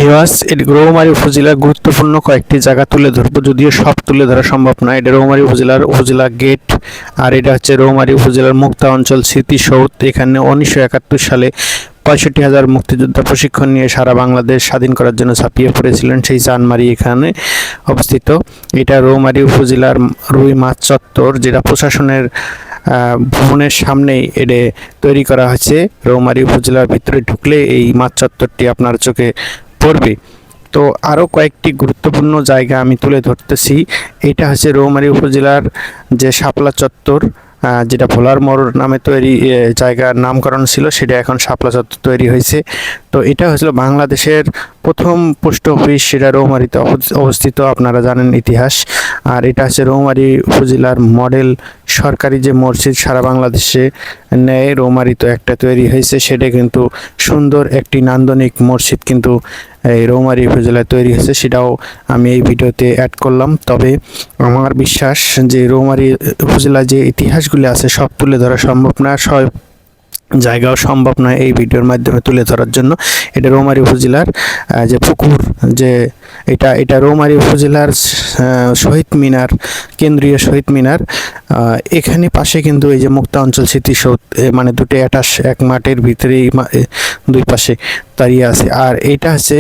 Viewers, এটি রৌমারী উপজেলার গুরুত্বপূর্ণ কয়েকটি জায়গা তুলে ধরবো, যদিও সব তুলে ধরা সম্ভব নয়। এটা রৌমারী উপজেলার উপজেলা গেট, আর এটা হচ্ছে রৌমারী উপজেলার মুক্তা অঞ্চল স্মৃতিসৌধ। এখানে 1971 সালে 65,000 মুক্তিযোদ্ধা প্রশিক্ষণ নিয়ে সারা বাংলাদেশ স্বাধীন করার জন্য ঝাঁপিয়ে পড়েছিলেন। সেই চানমারি এখানে অবস্থিত। এটা রৌমারী উপজেলার রুই মাছ চত্বর, যেটা প্রশাসনের ভবনের সামনেই এটা তৈরি করা হয়েছে। রৌমারী উপজেলার ভিতরে ঢুকলে এই মাছ চত্বরটি আপনার চোখে পড়বে। তো আরও কয়েকটি গুরুত্বপূর্ণ জায়গা আমি তুলে ধরতেছি। এটা হচ্ছে রৌমারী উপজেলার যে শাপলা চত্বর, যেটা ভোলার মোড় নামে তৈরি জায়গার নামকরণ ছিল, সেটা এখন শাপলা চত্বর তৈরি হয়েছে। তো এটা হচ্ছিল বাংলাদেশের প্রথম পোস্ট অফিস, সেটা রৌমারীতে অবস্থিত, আপনারা জানেন ইতিহাস। আর এটা হচ্ছে রৌমারী উপজেলার মডেল সরকারি যে মসজিদ সারা বাংলাদেশে নেয়, রৌমারীতে একটা তৈরি হয়েছে। সেটা কিন্তু সুন্দর একটি নান্দনিক মসজিদ কিন্তু এই রৌমারী উপজেলায় তৈরি হয়েছে, সেটাও আমি এই ভিডিওতে অ্যাড করলাম। তবে আমার বিশ্বাস যে রৌমারী উপজেলায় যে ইতিহাসগুলি আছে সব তুলে ধরা সম্ভব না, সব জায়গাও সম্ভব নয় এই ভিডিওর মাধ্যমে তুলে ধরার জন্য। এটা রৌমারী উপজেলার যে পুকুর, যে এটা রৌমারী উপজেলার শহীদ মিনার, কেন্দ্রীয় শহীদ মিনার। এখানে পাশে কিন্তু এই যে মুক্তা অঞ্চল স্মৃতিসৌধ, মানে দুটো অ্যাটাচ, এক মাঠের ভিতরেই দুই পাশে দাঁড়িয়ে আছে। আর এটা হচ্ছে